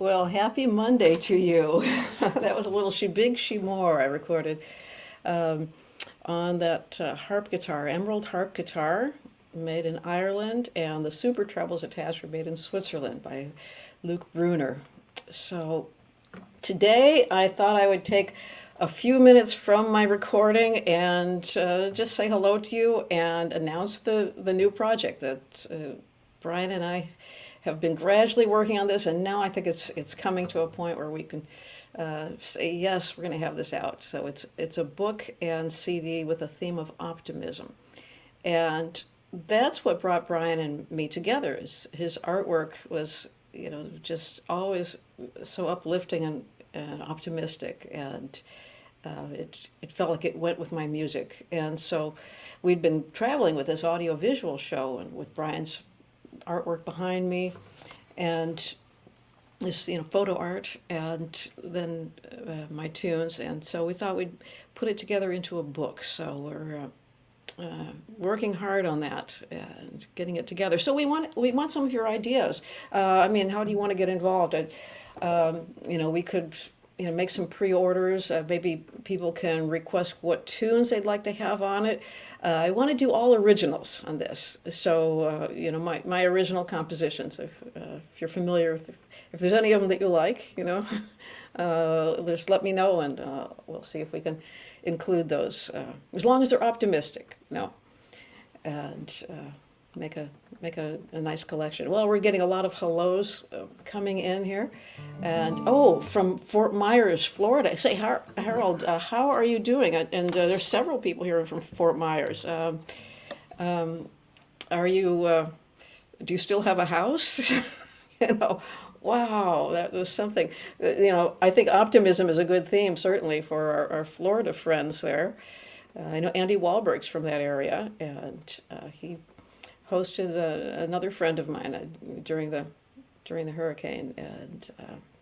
Well, happy Monday to you. That was a little Shebig Shemoor I recorded um, on that harp guitar, emerald harp guitar, made in Ireland, and the super trebles attached were made in Switzerland by Luke Bruner. So today I thought I would take a few minutes from my recording and just say hello to you and announce the new project that Brian and I have been gradually working on this, and now I think it's coming to a point where we can say yes, we're going to have this out. So it's a book and CD with a theme of optimism, and that's what brought Brian and me together. Is his artwork was just always so uplifting and optimistic, and it felt like it went with my music. And so we'd been traveling with this audio visual show and with Brian's artwork behind me and this photo art, and then my tunes, and so we thought we'd put it together into a book. So we're working hard on that and getting it together. So we want some of your ideas. I mean, how do you want to get involved? We could make some pre-orders. Maybe people can request what tunes they'd like to have on it. I want to do all originals on this. So my original compositions. If you're familiar, if there's any of them that you like, just let me know, and we'll see if we can include those, as long as they're optimistic, and make a nice collection. Well, we're getting a lot of hellos coming in here, and from Fort Myers, Florida. Say, Harold, how are you doing? And there's several people here from Fort Myers. Are you? Do you still have a house? you know, wow, that was something. I think optimism is a good theme, certainly for our Florida friends there. I know Andy Wahlberg's from that area, and he hosted another friend of mine during the hurricane. And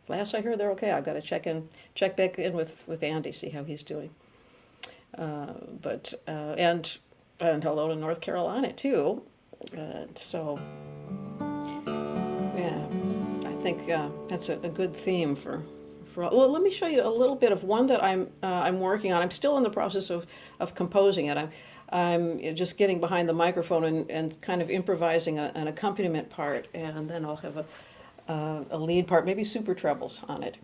last I heard, they're okay. I've got to check back in with Andy, see how he's doing. And hello to North Carolina too. So yeah, I think that's a good theme for. Well, let me show you a little bit of one that I'm working on. I'm still in the process of composing it. I'm just getting behind the microphone and kind of improvising an accompaniment part, and then I'll have a lead part, maybe super trebles on it.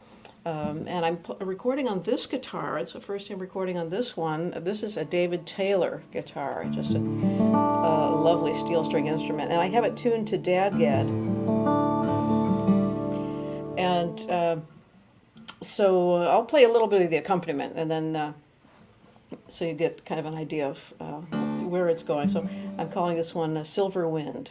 And I'm recording on this guitar. It's the first time recording on this one. This is a David Taylor guitar, just a lovely steel string instrument. And I have it tuned to Dadgad. And so I'll play a little bit of the accompaniment, and then so you get kind of an idea of where it's going. So I'm calling this one Silver Wind.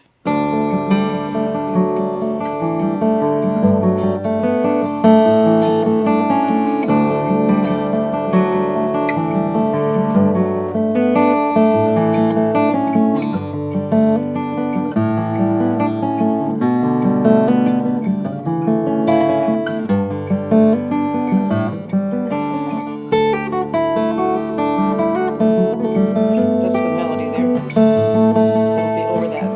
That's the melody there. It'll be over that.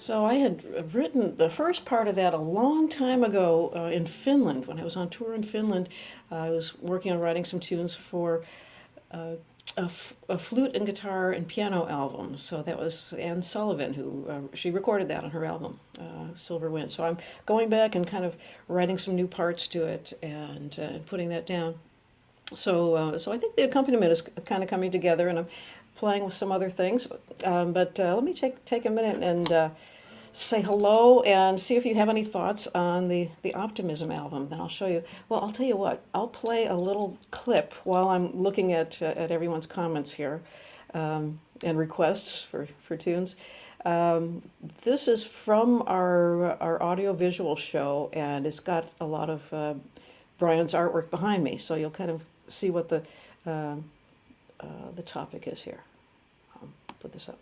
So I had written the first part of that a long time ago in Finland. When I was on tour in Finland, I was working on writing some tunes for uh, a flute and guitar and piano album. So that was Anne Sullivan who she recorded that on her album, Silver Wind. So I'm going back and kind of writing some new parts to it and putting that down. So I think the accompaniment is kind of coming together, and I'm playing with some other things. But let me take a minute and say hello and see if you have any thoughts on the Optimism album. Then I'll show you. Well, I'll tell you what. I'll play a little clip while I'm looking at everyone's comments here and requests for tunes. This is from our audio-visual show, and it's got a lot of Brian's artwork behind me, so you'll kind of see what the topic is here. I'll put this up.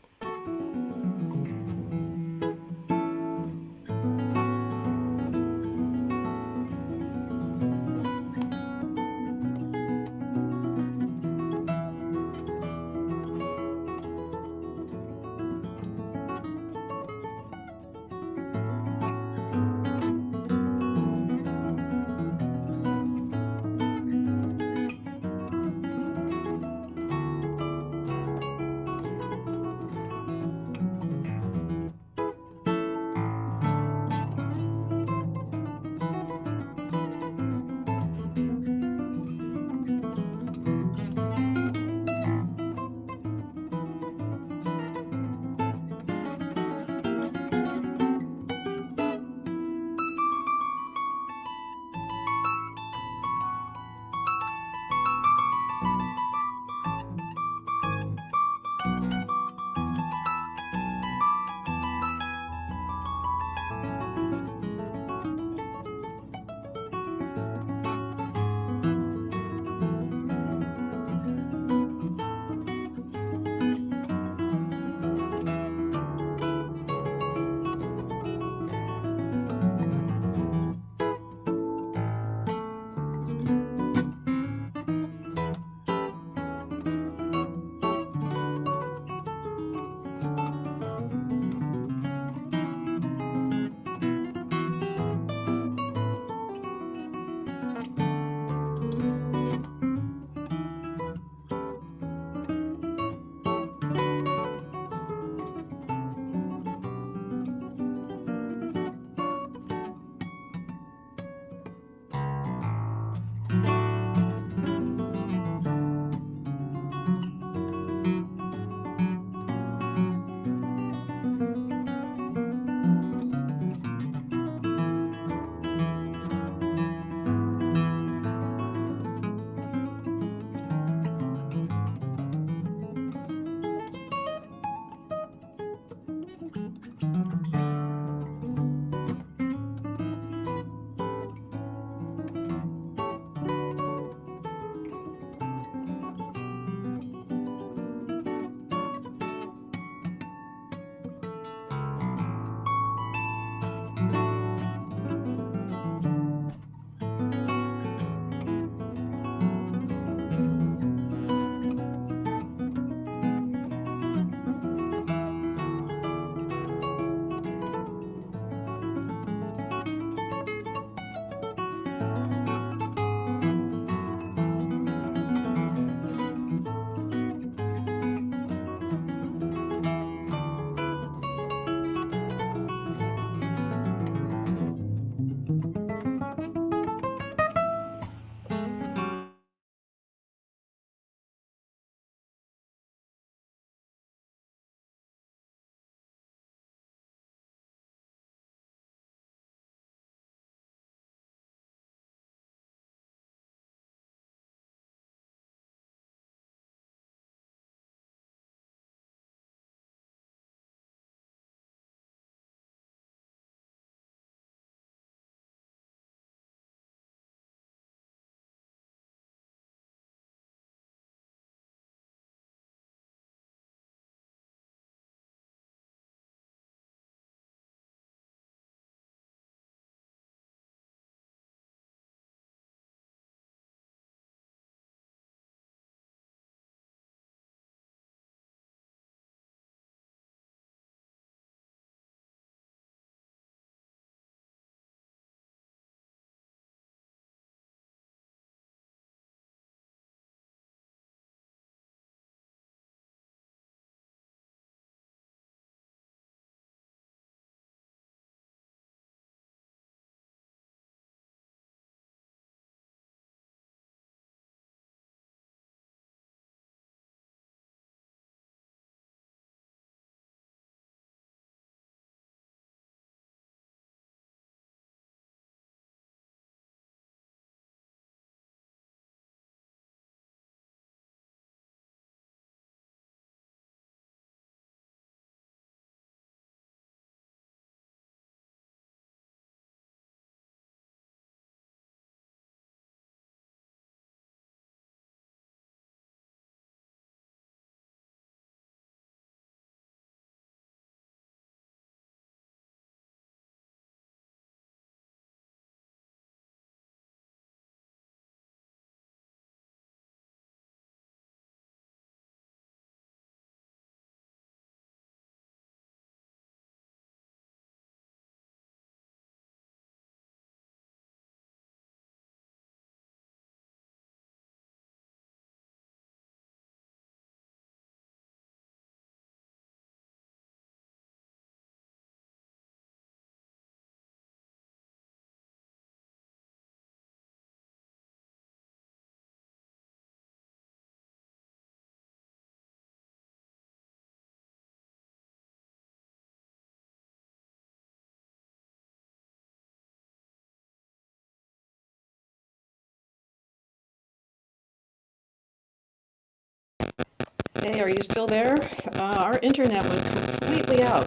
Hey, are you still there? Our internet went completely out.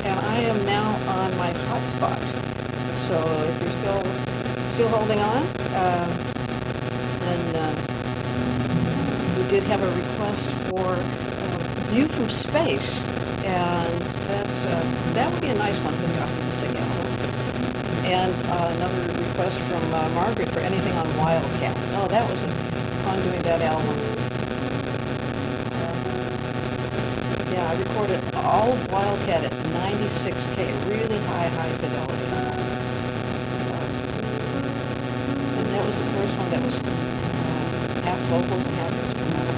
And I am now on my hotspot. So if you're still holding on, then we did have a request for view from space, and that would be a nice one for the optimistic animal. And another request from Margaret for anything on Wildcat. Oh, that was fun doing that album. Yeah, I recorded all of Wildcat at 96K, really high fidelity. And that was the first one that was half vocals and half instrumental.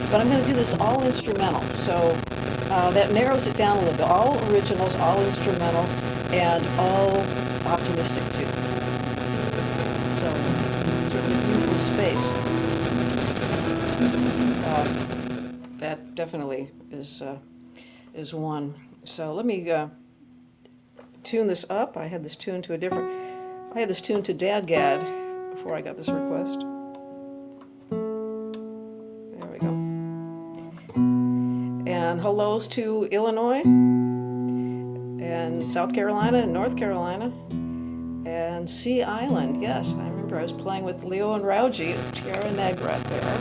But I'm going to do this all instrumental, so that narrows it down a little bit. All originals, all instrumental, and all optimistic tunes. So, certainly View from Space. That definitely is one. So let me tune this up. I had this tuned to Dadgad before I got this request. There we go. And hellos to Illinois and South Carolina and North Carolina and Sea Island. Yes, I remember I was playing with Leo and Rauji at Tierra Negra there.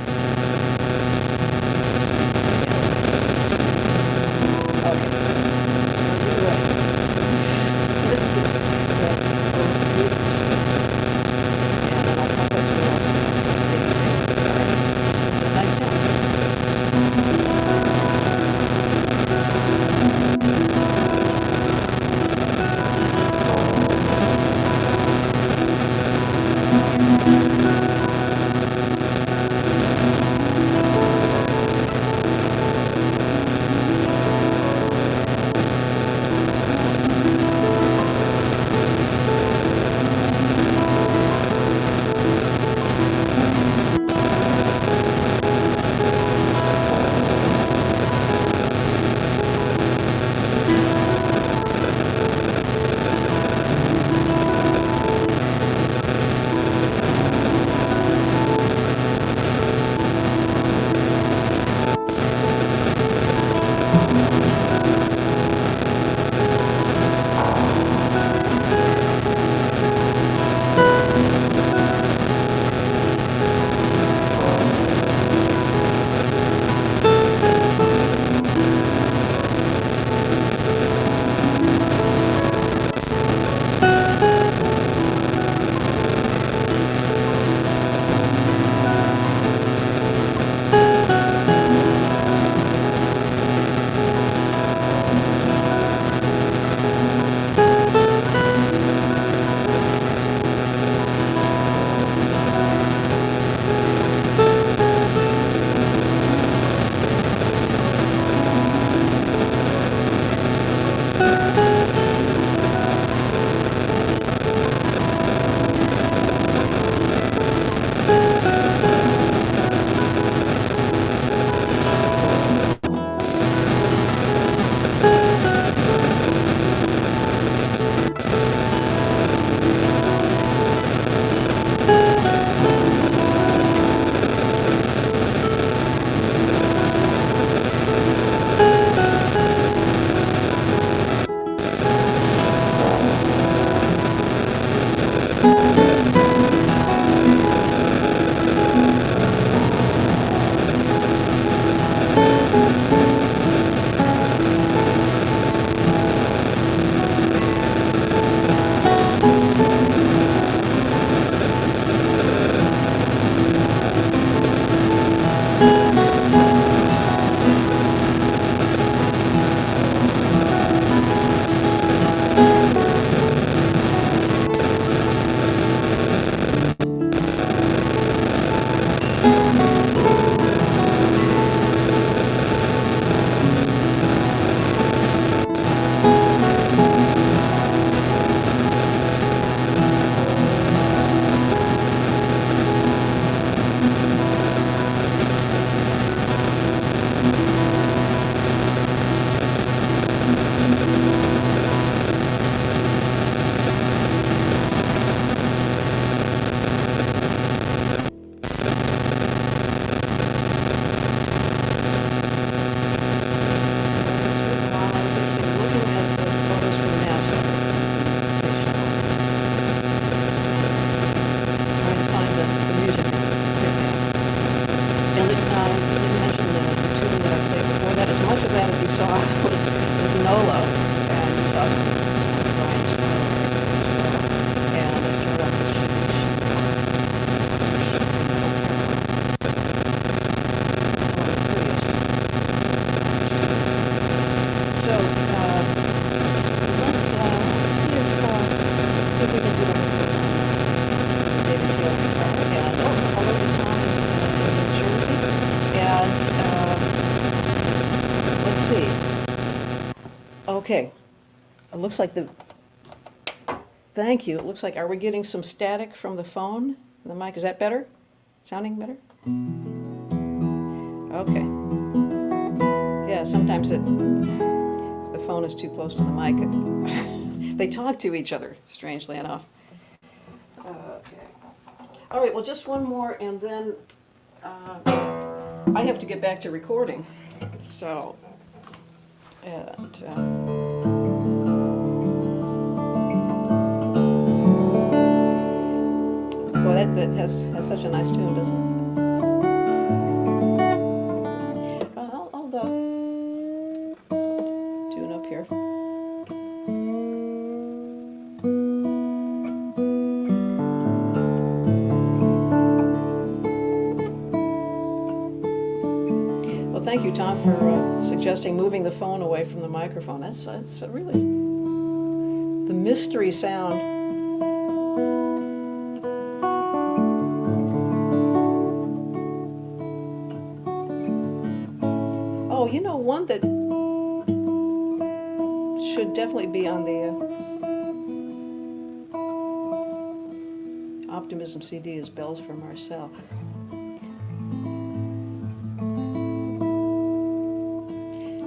was Nola, and you saw some drawings from her. And I started off with so let's see if we can do it. David Field and hello to Tom in New Jersey. And let's see. Okay, it looks like thank you. It looks like, are we getting some static from the phone? The mic, is that better? Sounding better? Okay. Yeah, sometimes if the phone is too close to the mic, they talk to each other, strangely enough. Okay. All right, well, just one more, and then I have to get back to recording. So, and boy, that has such a nice tune, doesn't it? I'll tune up here. Well, thank you, Tom, for suggesting moving the phone away from the microphone. That's really the mystery sound. Oh, you know, one that should definitely be on the Optimism CD is Bells for Marcel.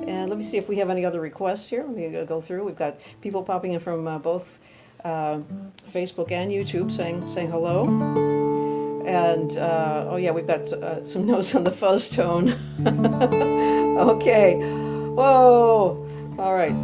And let me see if we have any other requests here. We're going to go through. We've got people popping in from both Facebook and YouTube saying hello. And, oh yeah, we've got some notes on the fuzz tone. Okay. Whoa. All right.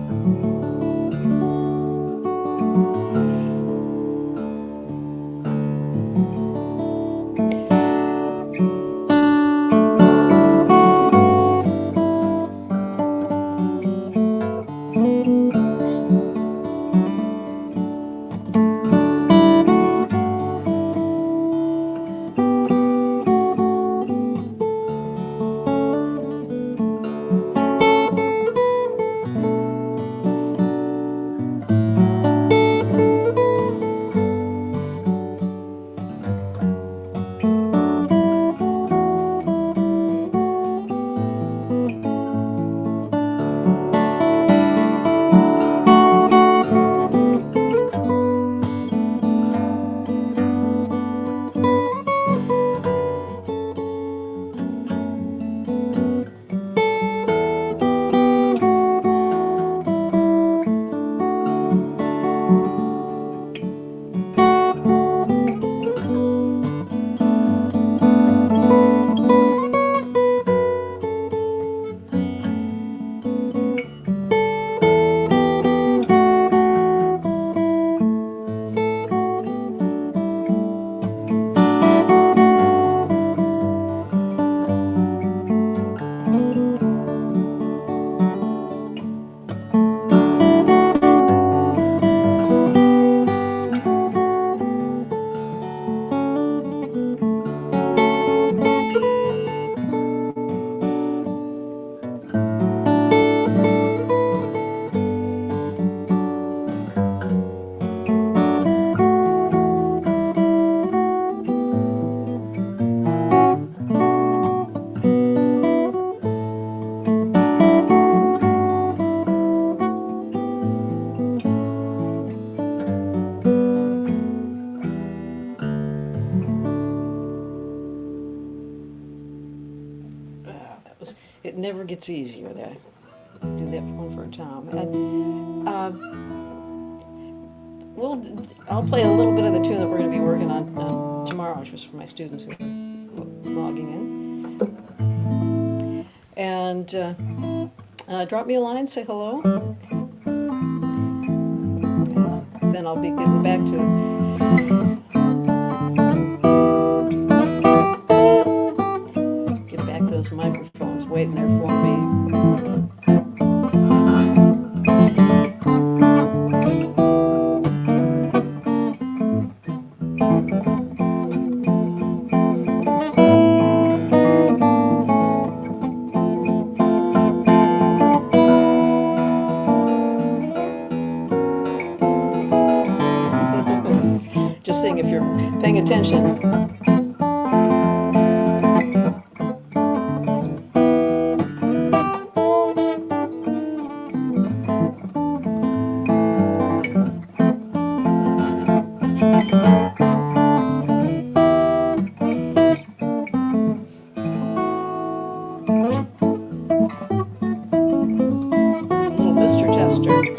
It never gets easier. That do that one for Tom. And I'll play a little bit of the tune that we're going to be working on tomorrow, just for my students who are logging in. And drop me a line, say hello. Then I'll be getting back to those microphones waiting there for me. if you're paying attention. Little Mr. Chester.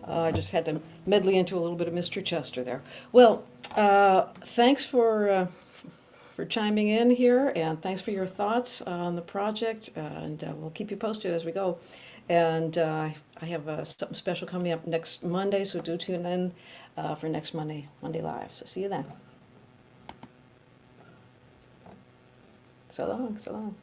I just had to medley into a little bit of Mr. Chester there. Well, thanks for chiming in here, and thanks for your thoughts on the project, and we'll keep you posted as we go. And I have something special coming up next Monday, so do tune in for next Monday Live. So see you then. So long, so long.